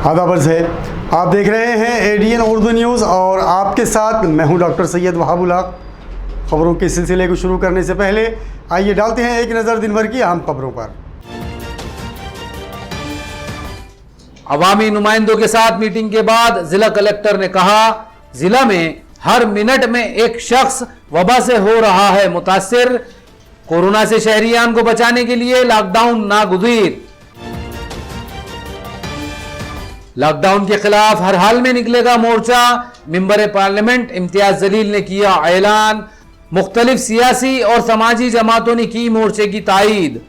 आदाब है, आप देख रहे हैं एडीएन उर्दू न्यूज़ और आपके साथ मैं हूं डॉक्टर सैयद वहाबुल हक। खबरों के सिलसिले को शुरू करने से पहले आइए डालते हैं एक नज़र दिन भर की अहम खबरों पर। अवामी नुमाइंदों के साथ मीटिंग के बाद जिला कलेक्टर ने कहा, जिला में हर मिनट में एक शख्स वबा से हो रहा है मुतासिर। कोरोना से शहरियान को बचाने के लिए लॉकडाउन नागुज़ीर। लॉकडाउन के खिलाफ हर हाल में निकलेगा मोर्चा। मेंबर पार्लियामेंट इम्तियाज जलील ने किया ऐलान। मुख्तलिफ सियासी और समाजी जमातों ने की मोर्चे की तायीद।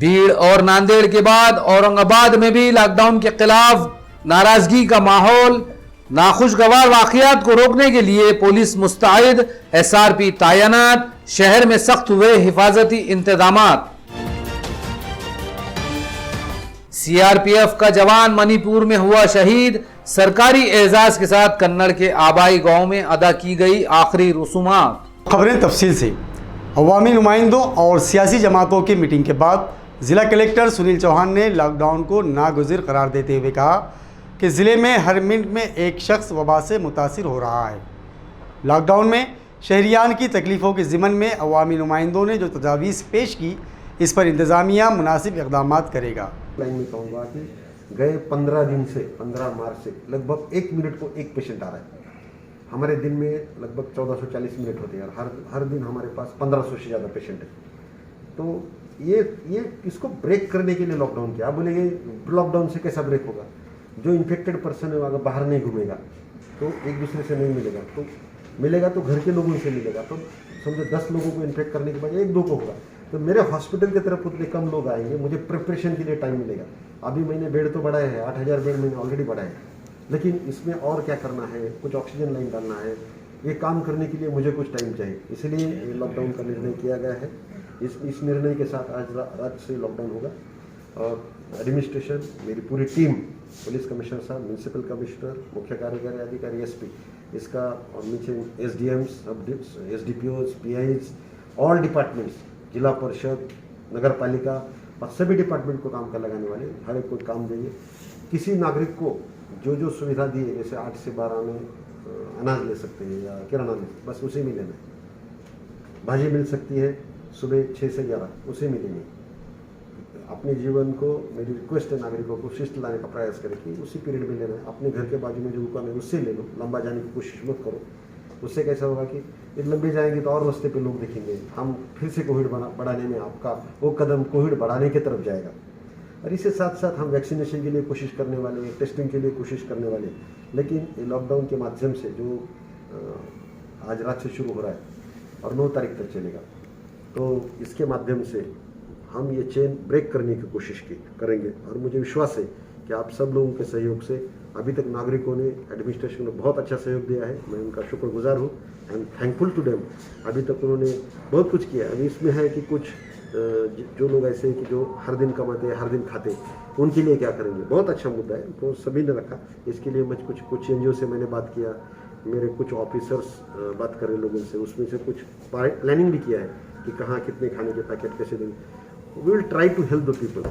भीड़ और नांदेड़ के बाद औरंगाबाद में भी लॉकडाउन के खिलाफ नाराजगी का माहौल। नाखुशगवार वाकयात को रोकने के लिए पुलिस मुस्तैद, एसआरपी तैनात। शहर में सख्त हुए हिफाजती इंतजामात। सीआरपीएफ का जवान मणिपुर में हुआ शहीद। सरकारी एजाज के साथ कन्नड़ के आबाई गांव में अदा की गई आखिरी रसूमात। खबरें तफसील से। अवामी नुमाइंदों और सियासी जमातों की मीटिंग के बाद ज़िला कलेक्टर सुनील चौहान ने लॉकडाउन को नागुज़ीर करार देते हुए कहा कि ज़िले में हर मिनट में एक शख्स वबा से मुतासिर हो रहा है। लॉकडाउन में शहरियान की तकलीफ़ों के ज़िमन में अवामी नुमाइंदों ने जो तजावीज़ पेश की, इस पर इंतज़ामिया मुनासिब इक़दाम करेगा। लाइन में कहूँगा कि गए 15 दिन से 15 मार्च से लगभग 1 मिनट को एक पेशेंट आ रहा है। हमारे दिन में लगभग 1440 मिनट होते हैं और हर दिन हमारे पास 1500 से ज़्यादा पेशेंट है। तो ये इसको ब्रेक करने के लिए लॉकडाउन किया। आप बोलेंगे लॉकडाउन से कैसा ब्रेक होगा? जो इन्फेक्टेड पर्सन है अगर बाहर नहीं घूमेगा तो एक दूसरे से नहीं मिलेगा तो घर के लोगों से मिलेगा। तो समझो 10 लोगों को इन्फेक्ट करने के बाद 1-2 को होगा तो मेरे हॉस्पिटल की तरफ उतने कम लोग आएंगे, मुझे प्रिपरेशन के लिए टाइम मिलेगा। अभी मैंने बेड तो बढ़ाया है, 8000 बेड मैंने ऑलरेडी बढ़ाया है, लेकिन इसमें और क्या करना है, कुछ ऑक्सीजन लाइन डालना है। ये काम करने के लिए मुझे कुछ टाइम चाहिए, इसलिए ये लॉकडाउन का निर्णय किया गया है। इस निर्णय के साथ आज रात से लॉकडाउन होगा और एडमिनिस्ट्रेशन, मेरी पूरी टीम, पुलिस कमिश्नर साहब, म्यूनसिपल कमिश्नर, मुख्य कार्यकारी अधिकारी, एसपी, इसका और नीचे एसडीएम्स, एसडीपीओज, पीआईज, ऑल डिपार्टमेंट्स, जिला परिषद, नगर पालिका और सभी डिपार्टमेंट को काम कर लगाने वाले हर एक को काम देंगे। किसी नागरिक को जो सुविधा दी है, जैसे 8 से 12 में अनाज ले सकते हैं या किराना ले, बस उसी में लेना है। भाजी मिल सकती है सुबह 6 से 11, उसी में लेनी। अपने जीवन को मेरी रिक्वेस्ट है, नागरिकों को शिष्ट लाने का प्रयास करें कि उसी पीरियड में लेना है। अपने घर के बाजू में जो दुकान है उससे ले लो, लंबा जाने की कोशिश मत करो। उससे कैसा होगा कि एक लंबी जाएंगे तो और रास्ते पे लोग देखेंगे, हम फिर से कोविड बढ़ाने में आपका वो कदम कोविड बढ़ाने की तरफ जाएगा। और इसके साथ साथ हम वैक्सीनेशन के लिए कोशिश करने वाले हैं, टेस्टिंग के लिए कोशिश करने वाले हैं। लेकिन ये लॉकडाउन के माध्यम से जो आज रात से शुरू हो रहा है और 9 तारीख तक चलेगा, तो इसके माध्यम से हम ये चेन ब्रेक करने की कोशिश करेंगे। और मुझे विश्वास है कि आप सब लोगों के सहयोग से अभी तक नागरिकों ने, एडमिनिस्ट्रेशन ने बहुत अच्छा सहयोग दिया है। मैं उनका शुक्रगुजार हूँ। I am thankful to them. अभी तक उन्होंने बहुत कुछ किया। अभी इसमें है कि कुछ जो लोग ऐसे हैं कि जो हर दिन कमाते हैं, हर दिन खाते हैं, उनके लिए क्या करेंगे, बहुत अच्छा मुद्दा है, तो सभी ने रखा। इसके लिए मैं कुछ एनजीओ से मैंने बात किया, मेरे कुछ ऑफिसर्स बात कर रहे लोगों से, उसमें से कुछ प्लानिंग भी किया है कि कहाँ कितने खाने के पैकेट कैसे देंगे। We will try to help the people.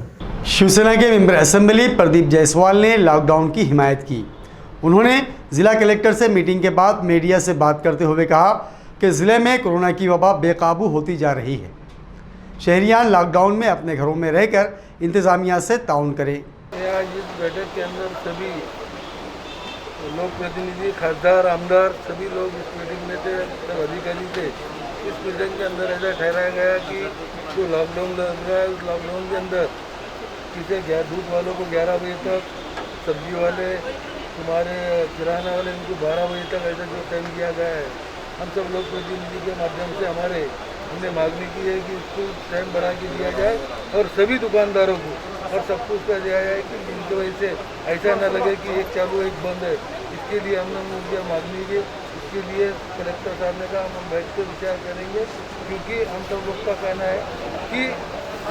Shiv Sena के मेंबर असेंबली प्रदीप जायसवाल ने लॉकडाउन की हिमायत की। उन्होंने जिला कलेक्टर से मीटिंग के बाद मीडिया से बात करते हुए कहा कि ज़िले में कोरोना की वबा बेकाबू होती जा रही है। शहरियान लॉकडाउन में अपने घरों में रहकर इंतज़ामिया से ताउन करें। आज इस बैठक के अंदर सभी लोक प्रतिनिधि, खासदार, आमदार सभी लोग इस मीटिंग में थे, सब अधिकारी थे। इस मीटिंग के अंदर ऐसा ठहराया गया कि जो लॉकडाउन लग रहा है उस लॉकडाउन के अंदर किसी दूध वालों को 11 बजे तक, सब्जी वाले, तुम्हारे किराना वाले, इनको 12 बजे तक ऐसा जो टाइम दिया गया है। हम सब लोग प्रतिनिधि के माध्यम से हमने मांगनी की है कि इसको टाइम बढ़ा के दिया जाए और सभी दुकानदारों को और सबको उसका दिया जाए कि जिनकी वजह से ऐसा ना लगे कि एक चालू एक बंद है। इसके लिए हमने उनकी मांगनी की। इसके लिए कलेक्टर साहब ने कहा हम बैठ कर विचार करेंगे, क्योंकि हम सब लोग का कहना है कि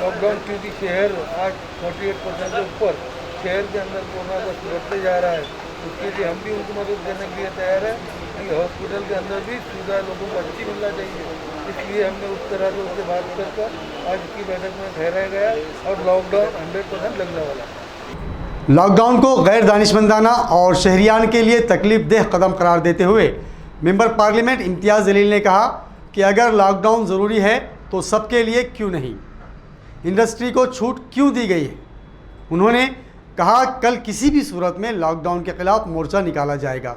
लॉकडाउन, क्योंकि शहर आज 48% से ऊपर शहर के अंदर कोरोना का बढ़ते जा रहा है। उसके लिए हम भी उनको मदद देने के लिए तैयार है कि हॉस्पिटल के अंदर भी सुविधा लोगों को अच्छी मिलना चाहिए। इसलिए हमने उस तरह से उससे बात कर आज की बैठक में ठहराया गया और लॉकडाउन 100% लगने वाला है। लॉकडाउन को गैर दानिशमंदाना और शहरियान के लिए तकलीफ देह कदम करार देते हुए मेंबर पार्लियामेंट इम्तियाज़ जलील ने कहा कि अगर लॉकडाउन ज़रूरी है तो सबके लिए क्यों नहीं, इंडस्ट्री को छूट क्यों दी गई है। उन्होंने कहा कल किसी भी सूरत में लॉकडाउन के खिलाफ मोर्चा निकाला जाएगा।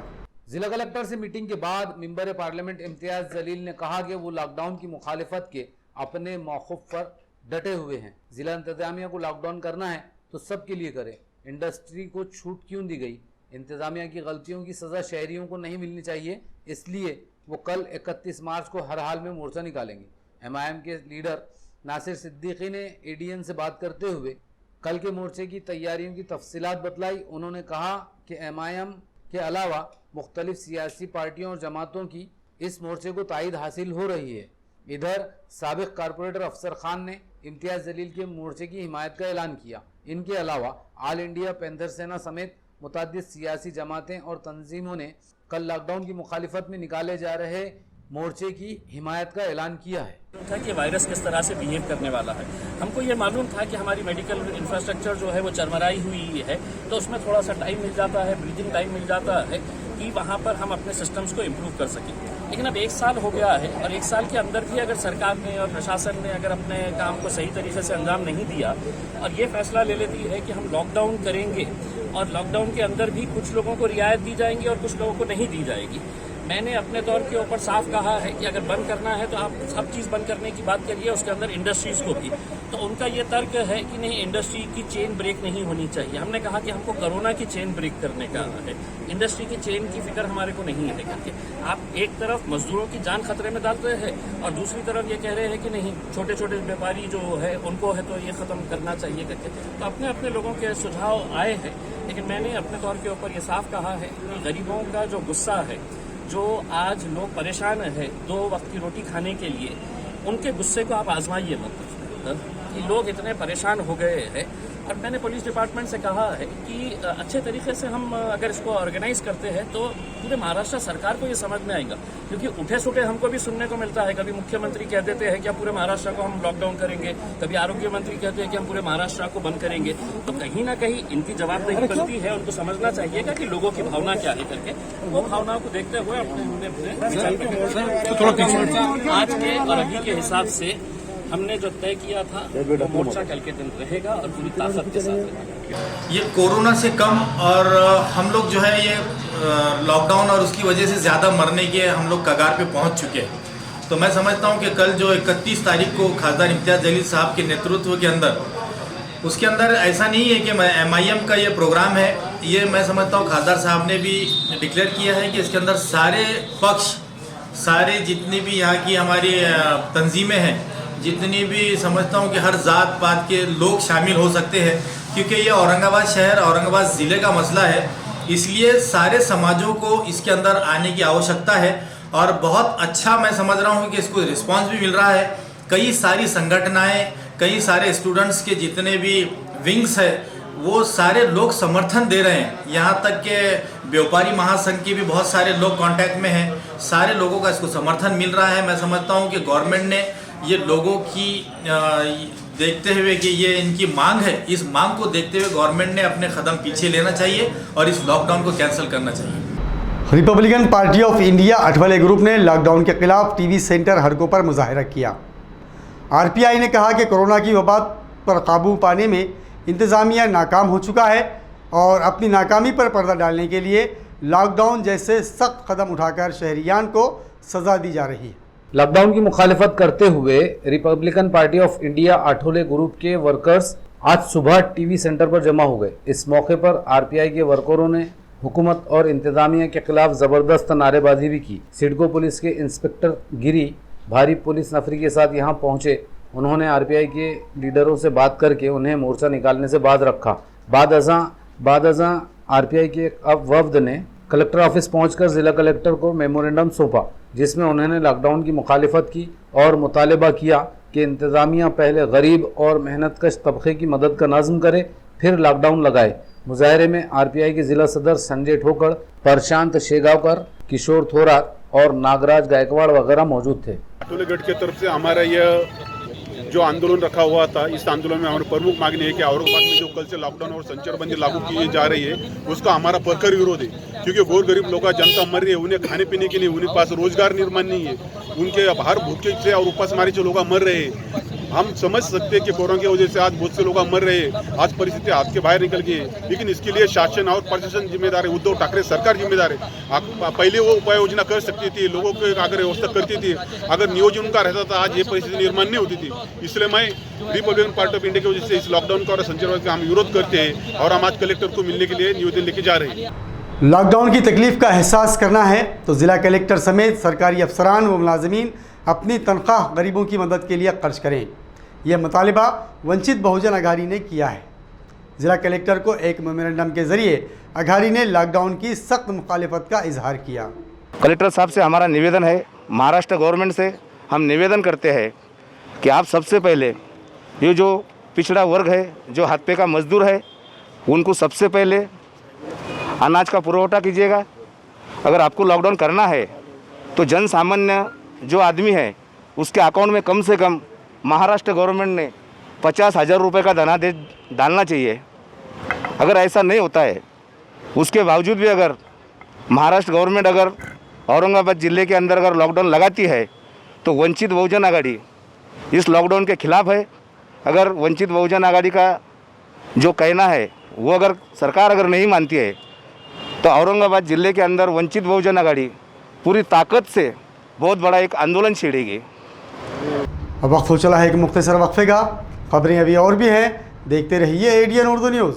जिला कलेक्टर से मीटिंग के बाद मेंबर पार्लियामेंट इम्तियाज जलील ने कहा कि वो लॉकडाउन की मुखालिफत के अपने मौक़िफ़ पर डटे हुए हैं। जिला इंतजामिया को लॉकडाउन करना है तो सबके लिए करें, इंडस्ट्री को छूट क्यों दी गई। इंतजामिया की गलतियों की सज़ा शहरियों को नहीं मिलनी चाहिए, इसलिए वो कल 31 मार्च को हर हाल में मोर्चा निकालेंगे। MIM के लीडर नासिर सिद्दीकी ने ADN से बात करते हुए कल के मोर्चे की तैयारियों की तफसीलात बतलाई। उन्होंने कहा कि MIM के अलावा मुख्तलिफ सियासी पार्टियों और जमातों की इस मोर्चे को तायद हासिल हो रही है। इधर साबिक कारपोरेटर अफसर खान ने इम्तियाज़ जलील के मोर्चे की हिमायत का ऐलान किया। इनके अलावा ऑल इंडिया पैंथर सेना समेत मुतअद्दिद सियासी जमातें और तंजीमों ने कल लॉकडाउन की मुखालिफत में निकाले जा रहे मोर्चे की हिमायत का ऐलान किया है। था कि वायरस किस तरह से बिहेव करने वाला है। हमको ये मालूम था कि हमारी मेडिकल इंफ्रास्ट्रक्चर जो है वो चरमराई हुई है, तो उसमें थोड़ा सा टाइम मिल जाता है, ब्रीदिंग टाइम मिल जाता है कि वहाँ पर हम अपने सिस्टम्स को इम्प्रूव कर सकें। लेकिन अब 1 साल हो गया है और 1 साल के अंदर भी अगर सरकार ने और प्रशासन ने अगर अपने काम को सही तरीके से अंजाम नहीं दिया और ये फैसला ले लेती है कि हम लॉकडाउन करेंगे और लॉकडाउन के अंदर भी कुछ लोगों को रियायत दी जाएंगी और कुछ लोगों को नहीं दी जाएगी। मैंने अपने तौर के ऊपर साफ कहा है कि अगर बंद करना है तो आप सब चीज़ बंद करने की बात करिए, उसके अंदर इंडस्ट्रीज़ को भी। तो उनका ये तर्क है कि नहीं, इंडस्ट्री की चेन ब्रेक नहीं होनी चाहिए। हमने कहा कि हमको कोरोना की चेन ब्रेक करने का है, इंडस्ट्री की चेन की फिक्र हमारे को नहीं है करके। आप एक तरफ मजदूरों की जान खतरे में डाल रहे हैं और दूसरी तरफ ये कह रहे हैं कि नहीं, छोटे छोटे व्यापारी जो है उनको है तो ये ख़त्म करना चाहिए करके। तो अपने अपने लोगों के सुझाव आए हैं, लेकिन मैंने अपने तौर के ऊपर ये साफ कहा है कि गरीबों का जो गुस्सा है, जो आज लोग परेशान हैं 2 वक्त की रोटी खाने के लिए, उनके गुस्से को आप आजमाइए मत कि लोग इतने परेशान हो गए हैं। और मैंने पुलिस डिपार्टमेंट से कहा है कि अच्छे तरीके से हम अगर इसको ऑर्गेनाइज करते हैं तो पूरे महाराष्ट्र सरकार को ये समझ में आएगा। क्योंकि उठे सुठे हमको भी सुनने को मिलता है, कभी मुख्यमंत्री कह देते हैं कि हम पूरे महाराष्ट्र को हम लॉकडाउन करेंगे, कभी आरोग्य मंत्री कहते हैं कि हम पूरे महाराष्ट्र को बंद करेंगे। तो कहीं ना कहीं इनकी जवाबदेही बनती है, उनको समझना चाहिएगा कि लोगों की भावना क्या है करके। वो भावनाओं को देखते हुए अपने आज के और अभी के हिसाब से हमने जो तय किया था वो मोर्चा कल के दिन रहेगा और पूरी ताकत के साथ रहेगा। ये कोरोना से कम और हम लोग जो है ये लॉकडाउन और उसकी वजह से ज़्यादा मरने के हम लोग कगार पे पहुंच चुके हैं। तो मैं समझता हूं कि कल जो 31 तारीख को खासदार इम्तियाज़ जलील साहब के नेतृत्व के अंदर, उसके अंदर ऐसा नहीं है कि MIM का ये प्रोग्राम है, ये मैं समझता हूँ खासदार साहब ने भी डिक्लेयर किया है कि इसके अंदर सारे पक्ष, सारे जितनी भी यहाँ की हमारी तंजीमें हैं, जितनी भी समझता हूँ कि हर जात पात के लोग शामिल हो सकते हैं, क्योंकि ये औरंगाबाद शहर, औरंगाबाद ज़िले का मसला है। इसलिए सारे समाजों को इसके अंदर आने की आवश्यकता है और बहुत अच्छा मैं समझ रहा हूँ कि इसको रिस्पांस भी मिल रहा है। कई सारी संगठनाएं, कई सारे स्टूडेंट्स के जितने भी विंग्स है वो सारे लोग समर्थन दे रहे हैं। यहाँ तक के व्यापारी महासंघ के भी बहुत सारे लोग कांटेक्ट में हैं। सारे लोगों का इसको समर्थन मिल रहा है। मैं समझता हूँ कि गवर्नमेंट ने ये लोगों की देखते हुए कि ये इनकी मांग है, इस मांग को देखते हुए गवर्नमेंट ने अपने कदम पीछे लेना चाहिए और इस लॉकडाउन को कैंसिल करना चाहिए। Republican Party of India Athawale group ने लॉकडाउन के खिलाफ टीवी सेंटर हड़कों पर मुजाहरा किया। RPI ने कहा कि कोरोना की वबा पर काबू पाने में इंतज़ामिया नाकाम हो चुका है और अपनी नाकामी पर पर्दा डालने के लिए लॉकडाउन जैसे सख्त कदम उठाकर शहरियान को सज़ा दी जा रही है। लॉकडाउन की मुखालिफत करते हुए Republican Party of India Athawale group के वर्कर्स आज सुबह टीवी सेंटर पर जमा हो गए। इस मौके पर RPI के वर्करों ने हुकूमत और इंतजामिया के खिलाफ ज़बरदस्त नारेबाजी भी की। सिडको पुलिस के इंस्पेक्टर गिरी भारी पुलिस नफरी के साथ यहां पहुंचे। उन्होंने RPI के लीडरों से बात करके उन्हें मोर्चा निकालने से बाज रखा। बाद अज़ां RPI के अब वफ्द ने कलेक्टर ऑफिस पहुंचकर ज़िला कलेक्टर को मेमोरेंडम सौंपा, जिसमें उन्होंने लॉकडाउन की मुखालिफत की और मुतालबा किया कि इंतज़ामिया पहले गरीब और मेहनतकश तबके की मदद का नाज़्म करे, फिर लॉकडाउन लगाए। मुजाहरे में आरपीआई के जिला सदर संजय ठोकड़, प्रशांत शेगावकर, किशोर थोरात और नागराज गायकवाड़ वगैरह मौजूद थे। गढ़ की तरफ से हमारा यह जो आंदोलन रखा हुआ था, इस आंदोलन में हमारी प्रमुख मांगनी है कि औरंगाबाद में जो कल से लॉकडाउन और संचारबंदी लागू की जा रही है उसका हमारा प्रखर विरोध है, क्योंकि गोर गरीब लोग जनता मर रही है, उन्हें खाने पीने के लिए उनके पास रोजगार निर्माण नहीं है, उनके बाहर भूखे से और उपासमारी से लोग मर रहे हैं। हम समझ सकते हैं कि कोरोना की वजह से आज बहुत से लोग मर रहे हैं, आज परिस्थिति हाथ के बाहर निकल गई है, लेकिन इसके लिए शासन और प्रशासन जिम्मेदार है, उद्धव ठाकरे सरकार जिम्मेदार है। पहले वो उपाय योजना कर सकती थी, लोगों को अगर व्यवस्था करती थी, अगर नियोजन उनका रहता था आज ये परिस्थिति निर्माण नहीं होती थी। इसलिए मैं रिपब्लिकन पार्टी ऑफ इंडिया की वजह से इस लॉकडाउन का और संचारबंदी का हम विरोध करते हैं और हम आज कलेक्टर को मिलने के लिए निवेदन लेके जा रहे हैं। लॉकडाउन की तकलीफ का एहसास करना है तो ज़िला कलेक्टर समेत सरकारी अफसरान व मुलाजमीन अपनी तनख्वाह गरीबों की मदद के लिए खर्च करें। यह मुतालिबा वंचित बहुजन अघाड़ी ने किया है। ज़िला कलेक्टर को एक मेमोरेंडम के ज़रिए अघाड़ी ने लॉकडाउन की सख्त मुखालिफत का इजहार किया। कलेक्टर साहब से हमारा निवेदन है, महाराष्ट्र गवर्नमेंट से हम निवेदन करते हैं कि आप सबसे पहले ये जो पिछड़ा वर्ग है, जो हाथ पे का मजदूर है, उनको सबसे पहले अनाज का पुरवठा कीजिएगा। अगर आपको लॉकडाउन करना है तो जन सामान्य जो आदमी है उसके अकाउंट में कम से कम महाराष्ट्र गवर्नमेंट ने 50,000 रुपये का धनादेश डालना चाहिए। अगर ऐसा नहीं होता है, उसके बावजूद भी अगर महाराष्ट्र गवर्नमेंट अगर औरंगाबाद ज़िले के अंदर अगर लॉकडाउन लगाती है तो वंचित बहुजन आघाड़ी इस लॉकडाउन के खिलाफ है। अगर वंचित बहुजन आघाड़ी का जो कहना है वो अगर सरकार अगर नहीं मानती है तो औरंगाबाद ज़िले के अंदर वंचित बहुजन आघाड़ी पूरी ताकत से बहुत बड़ा एक आंदोलन छेड़ेगी। अब वक्त हो चला है एक मुख्तसर वक्फे का। खबरें अभी और भी हैं, देखते रहिए एडीएन उर्दू न्यूज़।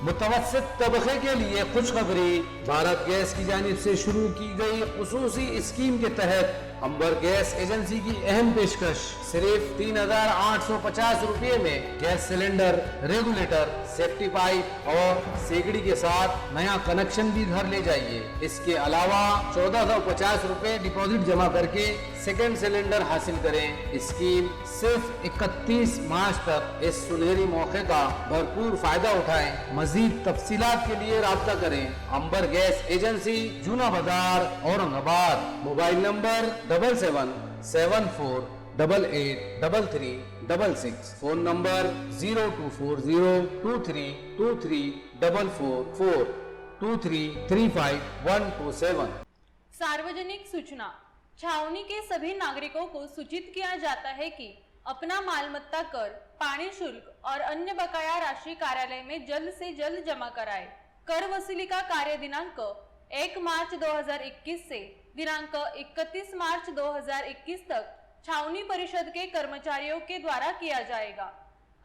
मुतवस्सित तबके के लिए खुशखबरी। भारत गैस की जानिब से शुरू की गई खुसूसी स्कीम के तहत अंबर गैस एजेंसी की अहम पेशकश। सिर्फ 3,850 रुपये में gas cylinder, regulator, safety pipe और सेगड़ी के साथ नया कनेक्शन भी घर ले जाइए। इसके अलावा 1450 रुपये डिपॉजिट जमा करके सेकंड सिलेंडर हासिल करें। स्कीम सिर्फ 31 मार्च तक। इस सुनहरी मौके का भरपूर फायदा उठाएं। मजीद तफसीलात के लिए राब्ता करें। अंबर गैस एजेंसी, जूना बाजार, Aurangabad. Mobile number 7774883366। Phone number 0240232344 2335 सार्वजनिक सूचना। छावनी के सभी नागरिकों को सूचित किया जाता है कि अपना मालमत्ता कर, पानी शुल्क और अन्य बकाया राशि कार्यालय में जल्द से जल्द जमा कराएं। कर वसूली का कार्य दिनांक 1 मार्च 2021 से दिनांक 31 मार्च 2021 तक छावनी परिषद के कर्मचारियों के द्वारा किया जाएगा।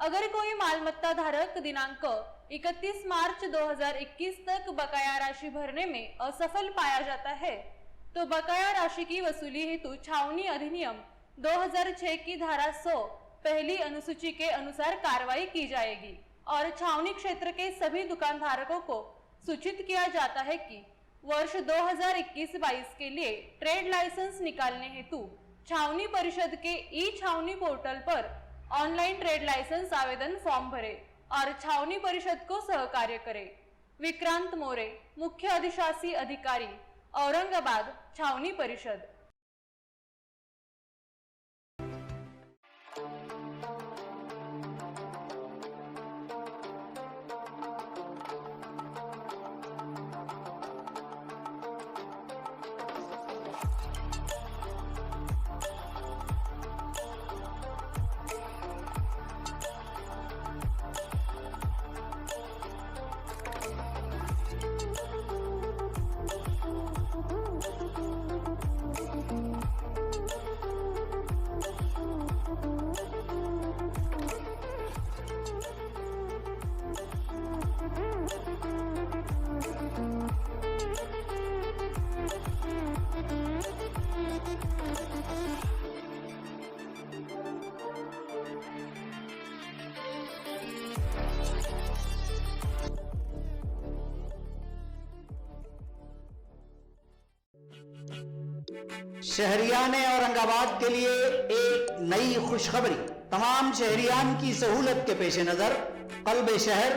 अगर कोई मालमत्ता धारक दिनांक 31 मार्च 2021 तक बकाया राशि भरने में असफल पाया जाता है तो बकाया राशि की वसूली हेतु छावनी अधिनियम 2006 की धारा 100 पहली अनुसूची के अनुसार कार्रवाई की जाएगी और छावनी क्षेत्र के सभी दुकानधारकों को सूचित किया जाता है कि वर्ष 2021-22 के लिए ट्रेड लाइसेंस निकालने हेतु छावनी परिषद के ई छावनी पोर्टल पर ऑनलाइन ट्रेड लाइसेंस आवेदन फॉर्म भरे और छावनी परिषद को सहकार्य करे। विक्रांत मोरे, मुख्य अधिशासी अधिकारी, औरंगाबाद, छावनी परिषद। शहरियान औरंगाबाद के लिए एक नई खुशखबरी। तमाम शहरियान की सहूलत के पेश नजर कल्ब शहर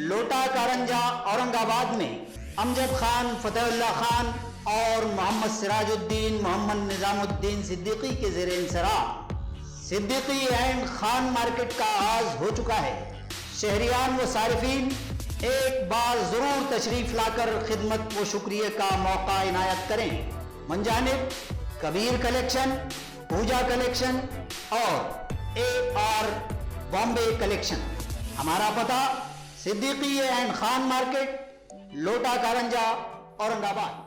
लोटा कारंजा औरंगाबाद में अमजद खान, फतेहुल्लाह खान और मोहम्मद सिराजुद्दीन, मोहम्मद निजामुद्दीन सिद्दीकी के ज़ेर इंसराफ सिद्दीकी एंड खान मार्केट का आगाज हो चुका है। शहरियान व सारिफीन एक बार जरूर तशरीफ लाकर खिदमत व शुक्रिया का मौका इनायत करें। मंजानिब कबीर कलेक्शन, पूजा कलेक्शन और AR बॉम्बे कलेक्शन। हमारा पता सिद्दीकी एंड खान मार्केट, लोटा कारंजा, औरंगाबाद।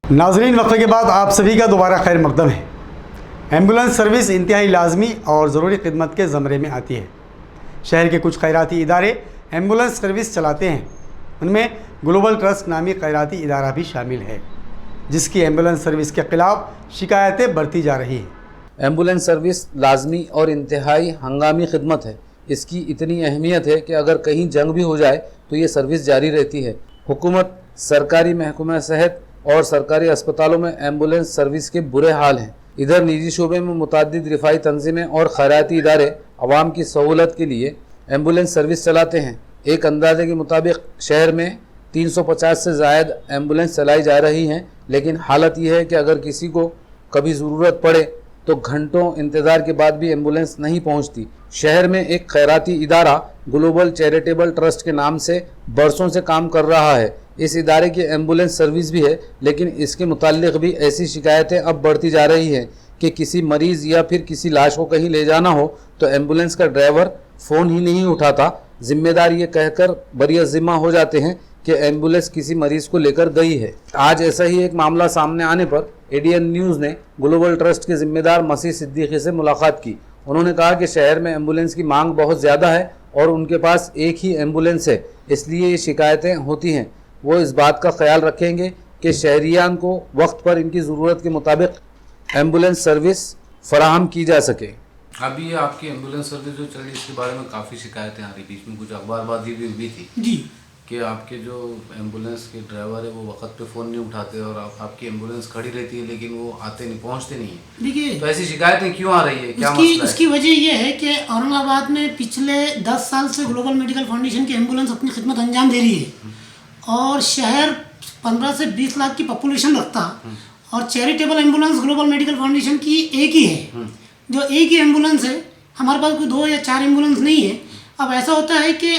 नाजरीन, वक्फे के बाद आप सभी का दोबारा खैर मकदम है। एम्बुलेंस सर्विस इंतहाई लाजमी और ज़रूरी खिदमत के ज़मरे में आती है। शहर के कुछ खैराती इदारे एम्बुलेंस सर्विस चलाते हैं। उनमें ग्लोबल ट्रस्ट नामी खैराती इदारा भी शामिल है, जिसकी एम्बुलेंस सर्विस के ख़िलाफ़ शिकायतें बढ़ती जा रही हैं। एम्बुलेंस सर्विस लाजमी और इंतहाई हंगामी खिदमत है। इसकी इतनी अहमियत है कि अगर कहीं जंग भी हो जाए तो ये सर्विस जारी रहती है। हुकूमत, सरकारी महकमा सेहत और सरकारी अस्पतालों में एम्बुलेंस सर्विस के बुरे हाल हैं। इधर निजी शोबे में मुतअद्दिद रिफाई तंजीमें और खैराती इदारे अवाम की सहूलत के लिए एम्बुलेंस सर्विस चलाते हैं। एक अंदाजे के मुताबिक शहर में 350 से ज़ायद एम्बुलेंस चलाई जा रही हैं, लेकिन हालत यह है कि अगर किसी को कभी ज़रूरत पड़े तो घंटों इंतज़ार के बाद भी एम्बुलेंस नहीं पहुंचती। शहर में एक खैराती इदारा ग्लोबल चैरिटेबल ट्रस्ट के नाम से बरसों से काम कर रहा है। इस इदारे की एम्बुलेंस सर्विस भी है, लेकिन इसके मुताल्लिक भी ऐसी शिकायतें अब बढ़ती जा रही हैं कि किसी मरीज़ या फिर किसी लाश को कहीं ले जाना हो तो एम्बुलेंस का ड्राइवर फ़ोन ही नहीं उठाता। जिम्मेदार ये कहकर बरिअज़्ज़िम्मा हो जाते हैं कि एम्बुलेंस किसी मरीज़ को लेकर गई है। आज ऐसा ही एक मामला सामने आने पर ADN न्यूज़ ने ग्लोबल ट्रस्ट के ज़िम्मेदार मसीह सिद्दीकी से मुलाकात की। उन्होंने कहा कि शहर में एम्बुलेंस की मांग बहुत ज़्यादा है और उनके पास एक ही एम्बुलेंस है, इसलिए ये शिकायतें होती हैं। वो इस बात का ख्याल रखेंगे कि शहरियान को वक्त पर इनकी ज़रूरत के मुताबिक एम्बुलेंस सर्विस फराहम की जा सके। अभी आपकी एम्बुलेंस सर्विस जो चल रही है इसके बारे में काफ़ी शिकायतें आ रही, बीच में कुछ अखबारबाजी भी हुई थी जी कि आपके जो एम्बुलेंस के ड्राइवर है वो वक्त पे फ़ोन नहीं उठाते और आपकी एम्बुलेंस खड़ी रहती है लेकिन वो आते नहीं, पहुंचते नहीं है। देखिए, तो ऐसी शिकायतें क्यों आ रही है, क्या मसला है? उसकी वजह यह है कि औरंगाबाद में पिछले 10 साल से ग्लोबल मेडिकल फाउंडेशन की एम्बुलेंस अपनी खिदमत अंजाम दे रही है और शहर 15 से 20 लाख की पॉपुलेशन रखता और charitable ambulance global medical foundation की एक ही है। जो एक ही एम्बुलेंस है, हमारे पास कोई 2 या 4 एम्बुलेंस नहीं है। अब ऐसा होता है कि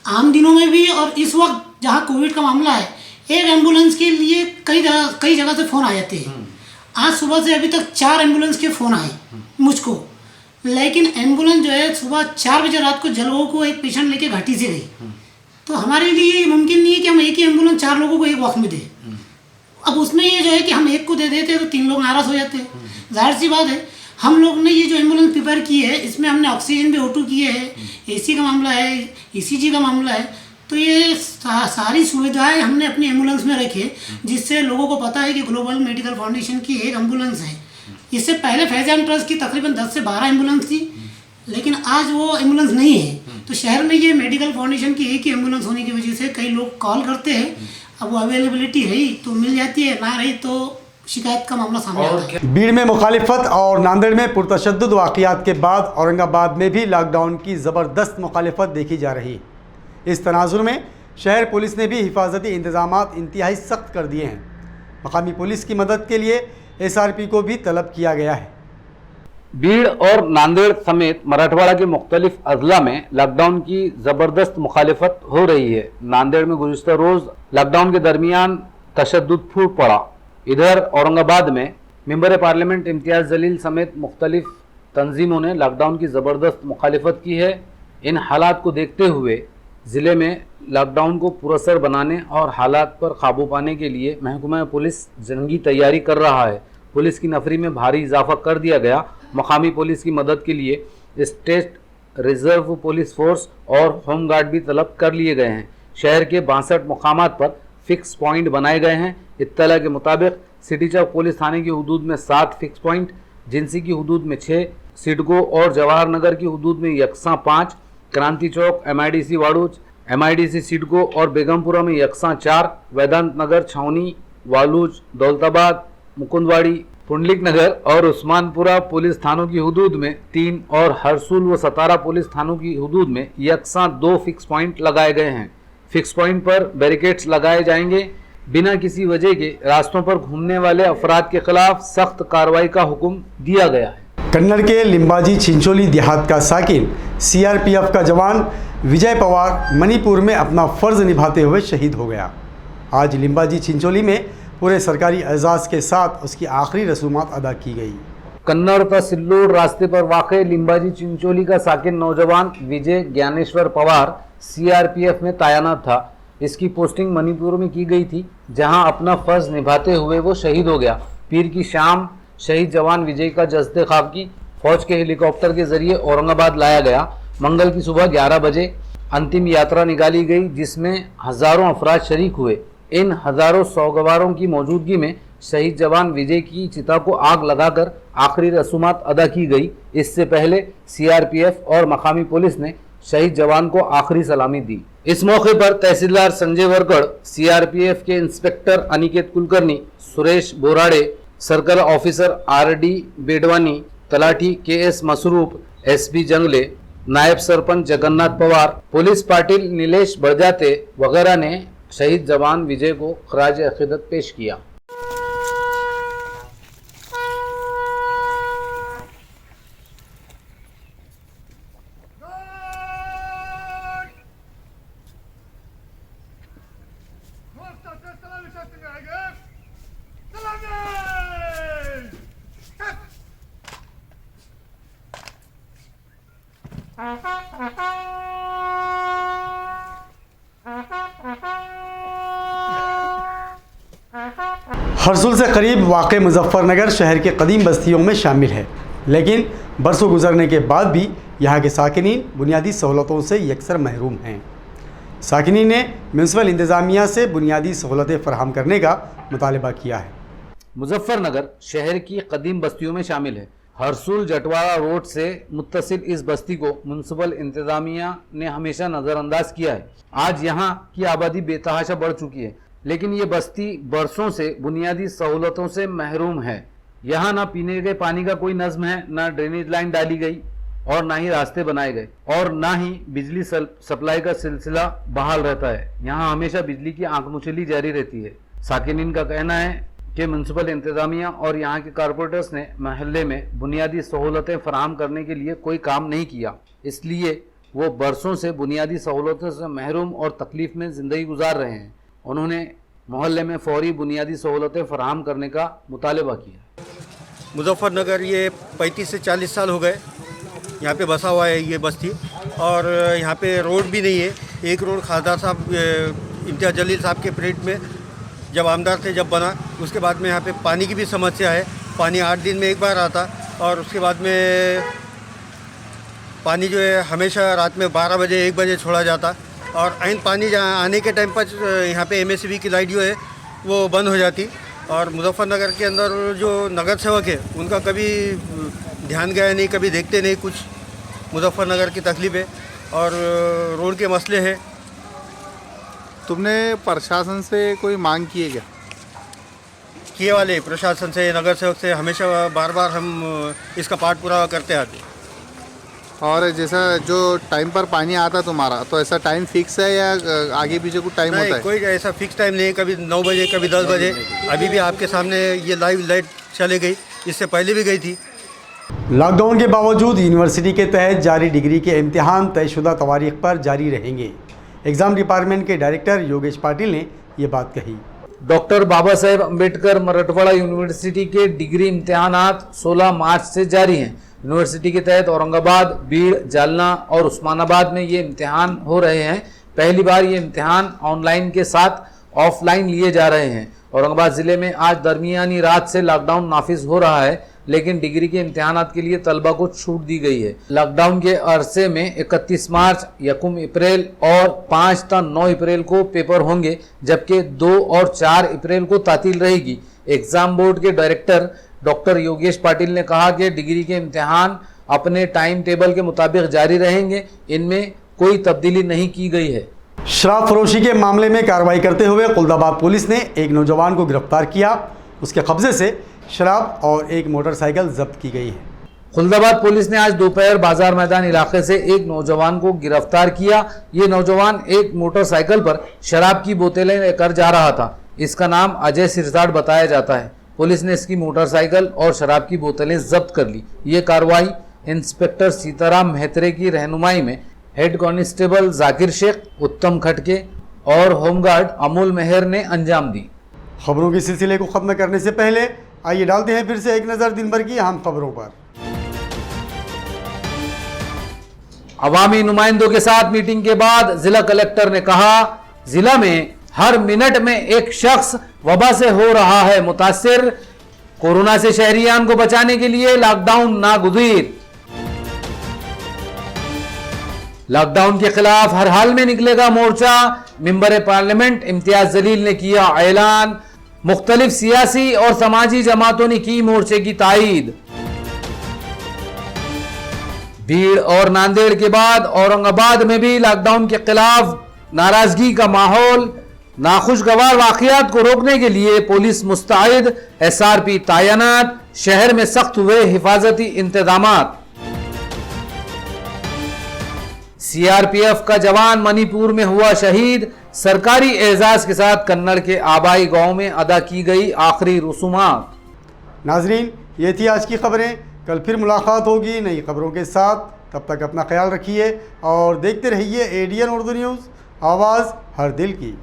आम दिनों में भी और इस वक्त जहाँ कोविड का मामला है, एक एम्बुलेंस के लिए कई जगह से फ़ोन आ जाते हैं। आज सुबह से अभी तक 4 एम्बुलेंस के फ़ोन आए मुझको, लेकिन एम्बुलेंस जो है सुबह 4 बजे रात को जलगांव को एक पेशेंट लेके घाटी से गई। तो हमारे लिए मुमकिन नहीं है कि हम एक ही एम्बुलेंस 4 लोगों को एक वक्त में दें। अब उसमें ये जो है कि हम एक को दे देते तो 3 लोग नाराज़ हो जाते हैं। जाहिर सी बात है, हम लोग ने ये जो एम्बुलेंस प्रिपेयर की है इसमें हमने ऑक्सीजन भी O2 किए हैं, AC का मामला है, ECG का मामला है। तो ये सारी सुविधाएं हमने अपनी एम्बुलेंस में रखी है, जिससे लोगों को पता है कि ग्लोबल मेडिकल फाउंडेशन की एक एम्बुलेंस है। इससे पहले फैजान ट्रस्ट की तकरीबन 10 से 12 एम्बुलेंस थी, लेकिन आज वो एम्बुलेंस नहीं है। तो शहर में ये मेडिकल फाउंडेशन की एक ही एम्बुलेंस होने की वजह से कई लोग कॉल करते हैं। अब वो अवेलेबिलिटी रही तो मिल जाती है, ना रही तो शिकायत का मामला सामने आता है। भीड़ में मुखालिफत और नांदेड़ में पुरतशद्दुद वाक़ियात के बाद औरंगाबाद में भी लॉकडाउन की ज़बरदस्त मुखालिफत देखी जा रही है। इस तनाजुर में शहर पुलिस ने भी हिफाजती इंतजामात इंतहाई सख्त कर दिए हैं। मकामी पुलिस की मदद के लिए SRP को भी तलब किया गया है। भीड़ और नांदेड़ समेत मराठवाड़ा के मुख्तलिफ अजला में लॉकडाउन की ज़बरदस्त मुखालिफत हो रही है। नांदेड़ में गुज़िश्ता रोज़ लॉकडाउन के दरमियान तशद्दुद फूट पड़ा। इधर औरंगाबाद में मेंबर पार्लियामेंट इम्तियाज़ जलील समेत मुख्तलिफ तंजीमों ने लॉकडाउन की ज़बरदस्त मुखालिफत की है। इन हालात को देखते हुए ज़िले में लॉकडाउन को पुरअसर बनाने और हालात पर काबू पाने के लिए महकमा पुलिस जंगी तैयारी कर रहा है। पुलिस की नफरी में भारी इजाफा कर दिया गया। मकामी पुलिस की मदद के लिए स्टेट रिजर्व पुलिस फोर्स और होमगार्ड भी तलब कर लिए गए हैं। शहर के 62 मुकामात पर फिक्स पॉइंट बनाए गए हैं। इत्तला के मुताबिक सिटी चौक पुलिस थाने की हदूद में 7 फिक्स पॉइंट, जिंसी की हदूद में 6, सिडको और जवाहर नगर की हदूद में यकसा 5, क्रांति चौक, MIDC वाड़ूज, MIDC सिडको और बेगमपुरा में यकसा 4, वेदांत नगर, छावनी, वालूज, दौलताबाद, मुकुंदवाड़ी, पुंडलिक नगर और उस्मानपुरा पुलिस थानों की हदूद में 3 और हरसूल व सतारा पुलिस थानों की हदूद में यकसा 2 फिक्स पॉइंट लगाए गए हैं। फिक्स पॉइंट पर बैरिकेड्स लगाए जाएंगे। बिना किसी वजह के रास्तों पर घूमने वाले अफराद के खिलाफ सख्त कार्रवाई का हुक्म दिया गया है। कन्नड़ के लिम्बाजी छिंचोली देहात का साकिन CRPF का जवान विजय पवार मणिपुर में अपना फ़र्ज़ निभाते हुए शहीद हो गया। आज लिम्बाजी छिंचोली में पूरे सरकारी एजाज़ के साथ उसकी आखिरी रसूमात अदा की गई। कन्नौर का सिल्लोड रास्ते पर वाक़े लिम्बाजी चिंचोली का साकिन नौजवान विजय ज्ञानेश्वर पवार CRPF में तैनात था। इसकी पोस्टिंग मणिपुर में की गई थी, जहां अपना फ़र्ज़ निभाते हुए वो शहीद हो गया। पीर की शाम शहीद जवान विजय का जस्ते ख्वाब की फौज के हेलीकॉप्टर के जरिए औरंगाबाद लाया गया। मंगल की सुबह 11 बजे अंतिम यात्रा निकाली गई, जिसमें हज़ारों अफराद शरीक हुए। इन हज़ारों सौगवारों की मौजूदगी में शहीद जवान विजय की चिता को आग लगाकर आखिरी रसूमात अदा की गई। इससे पहले CRPF और मकामी पुलिस ने शहीद जवान को आखिरी सलामी दी। इस मौके पर तहसीलदार संजय वरकड़, CRPF के inspector Aniket Kulkarni, Suresh Borade, circle officer RD Bedwani, talathi KS Masroof, SP Jangle, नायब सरपंच जगन्नाथ पवार, पुलिस पाटिल नीलेश बड़जाते वगैरह ने शहीद जवान विजय को खराज अकीदत पेश किया। हरसुल से करीब वाक़ मुजफ्फरनगर शहर के कदीम बस्तियों में शामिल है, लेकिन बरसों गुजरने के बाद भी यहाँ के साकिनीन बुनियादी सहूलतों से यकसर महरूम हैं। साकिनीन ने म्यूनसिपल इंतज़ामिया से बुनियादी सहूलतें फराहम करने का मुतालबा किया है। मुजफ्फरनगर शहर की कदीम बस्तियों में शामिल है। हरसुल जटवाड़ा रोड से मुत्तसिल इस बस्ती को म्यूनसिपल इंतज़ामिया ने हमेशा नज़रअंदाज किया है। आज यहाँ की आबादी बेतहाशा बढ़ चुकी है, लेकिन ये बस्ती बरसों से बुनियादी सहूलतों से महरूम है। यहाँ ना पीने के पानी का कोई नज़्म है, ना ड्रेनेज लाइन डाली गई और ना ही रास्ते बनाए गए और ना ही बिजली सप्लाई का सिलसिला बहाल रहता है। यहाँ हमेशा बिजली की आंखमुचली जारी रहती है। साकिनीन का कहना है कि म्यूनसिपल इंतज़ामिया और यहाँ के कारपोरेटर्स ने महल्ले में बुनियादी सहूलतें फराहम करने के लिए कोई काम नहीं किया, इसलिए वो बरसों से बुनियादी सहूलतों से महरूम और तकलीफ में ज़िंदगी गुजार रहे हैं। उन्होंने मोहल्ले में फौरी बुनियादी सहूलतें फराहम करने का मुतालबा किया। मुजफ्फरनगर ये 35 से 40 साल हो गए यहाँ पे बसा हुआ है ये बस्ती, और यहाँ पे रोड भी नहीं है। एक रोड खासदार साहब इम्तियाज़ जलील साहब के पीरियड में जब आमदार थे जब बना, उसके बाद में यहाँ पे पानी की भी समस्या है। पानी 8 दिन में एक बार आता, और उसके बाद में पानी जो है हमेशा रात में 12 बजे 1 बजे छोड़ा जाता, और आइन पानी जहाँ आने के टाइम पर यहाँ पे MSCB की लाइट जो है वो बंद हो जाती। और मुजफ्फरनगर के अंदर जो नगर सेवक है उनका कभी ध्यान गया नहीं, कभी देखते नहीं कुछ मुजफ्फरनगर की तकलीफ़ें और रोड के मसले हैं। तुमने प्रशासन से कोई मांग की है क्या? किए वाले प्रशासन से, नगर सेवक से हमेशा बार बार हम इसका पाठ पूरा करते आते। और जैसा जो टाइम पर पानी आता तुम्हारा, तो ऐसा टाइम फिक्स है या आगे पीछे कुछ टाइम होता है? कोई ऐसा फिक्स टाइम नहीं है, कभी 9 बजे कभी 10 बजे। अभी भी आपके सामने ये लाइव लाइट चले गई, इससे पहले भी गई थी। लॉकडाउन के बावजूद यूनिवर्सिटी के तहत जारी डिग्री के इम्तिहान तयशुदा तवारीख पर जारी रहेंगे। एग्ज़ाम डिपार्टमेंट के डायरेक्टर योगेश पाटिल ने ये बात कही। डॉक्टर बाबा साहेब अम्बेडकर मराठवाड़ा यूनिवर्सिटी के डिग्री इम्तिहानात 16 मार्च से जारी हैं। यूनिवर्सिटी के तहत औरंगाबाद, बीड़, जालना और उस्मानाबाद में ये इम्तिहान हो रहे हैं। पहली बार ये इम्तिहान ऑनलाइन के साथ ऑफलाइन लिए जा रहे हैं। औरंगाबाद ज़िले में आज दरमियानी रात से लॉकडाउन नाफिज हो रहा है, लेकिन डिग्री के इम्तिहानात के लिए तलबा को छूट दी गई है। लॉकडाउन के अरसे में 31 मार्च, 1 अप्रैल और 5 ta 9 अप्रैल को पेपर होंगे, जबकि 2 और 4 अप्रैल को तातील रहेगी। एग्जाम बोर्ड के डायरेक्टर डॉक्टर योगेश पाटिल ने कहा कि डिग्री के इम्तिहान अपने टाइम टेबल के मुताबिक जारी रहेंगे, इनमें कोई तब्दीली नहीं की गई है। शराब फरोशी के मामले में कार्रवाई करते हुए खुलदाबाद पुलिस ने एक नौजवान को गिरफ्तार किया। उसके कब्जे से शराब और एक मोटरसाइकिल जब्त की गई है। खुलदाबाद पुलिस ने आज दोपहर बाजार मैदान इलाके से एक नौजवान को गिरफ्तार किया। ये नौजवान एक मोटरसाइकिल पर शराब की बोतलें लेकर जा रहा था। इसका नाम अजय सिरसाट बताया जाता है। पुलिस ने इसकी मोटरसाइकिल और शराब की बोतलें जब्त कर ली। ये कार्रवाई इंस्पेक्टर सीताराम मेहत्रे की रहनुमाई में हेड कांस्टेबल जाकिर शेख, उत्तम खटके और होमगार्ड अमूल मेहर ने अंजाम दी। खबरों के सिलसिले को खत्म करने से पहले आइए डालते हैं फिर से एक नज़र दिन भर की अहम खबरों पर। अवामी नुमाइंदों के साथ मीटिंग के बाद जिला कलेक्टर ने कहा, जिला में हर मिनट में एक शख्स वबा से हो रहा है मुतासिर। कोरोना से शहरियान को बचाने के लिए लॉकडाउन नागुज़ीर। लॉकडाउन के खिलाफ हर हाल में निकलेगा मोर्चा। मेंबर पार्लियामेंट इम्तियाज जलील ने किया ऐलान। मुख्तलिफ सियासी और समाजी जमातों ने की मोर्चे की तायीद। भीड़ और नांदेड़ के बाद औरंगाबाद में भी लॉकडाउन के खिलाफ नाराजगी का माहौल। नाखुशगवार वाकयात को रोकने के लिए पुलिस मुस्तैद, SRP तैनात, शहर में सख्त हुए हिफाजती इंतजामात। CRPF का जवान मणिपुर में हुआ शहीद। सरकारी एजाज के साथ कन्नड़ के आबाई गांव में अदा की गई आखिरी रसूमात। नाजरीन, ये थी आज की खबरें। कल फिर मुलाकात होगी नई खबरों के साथ। तब तक अपना ख्याल रखिए और देखते रहिए ADN उर्दू न्यूज़, आवाज़ हर दिल की।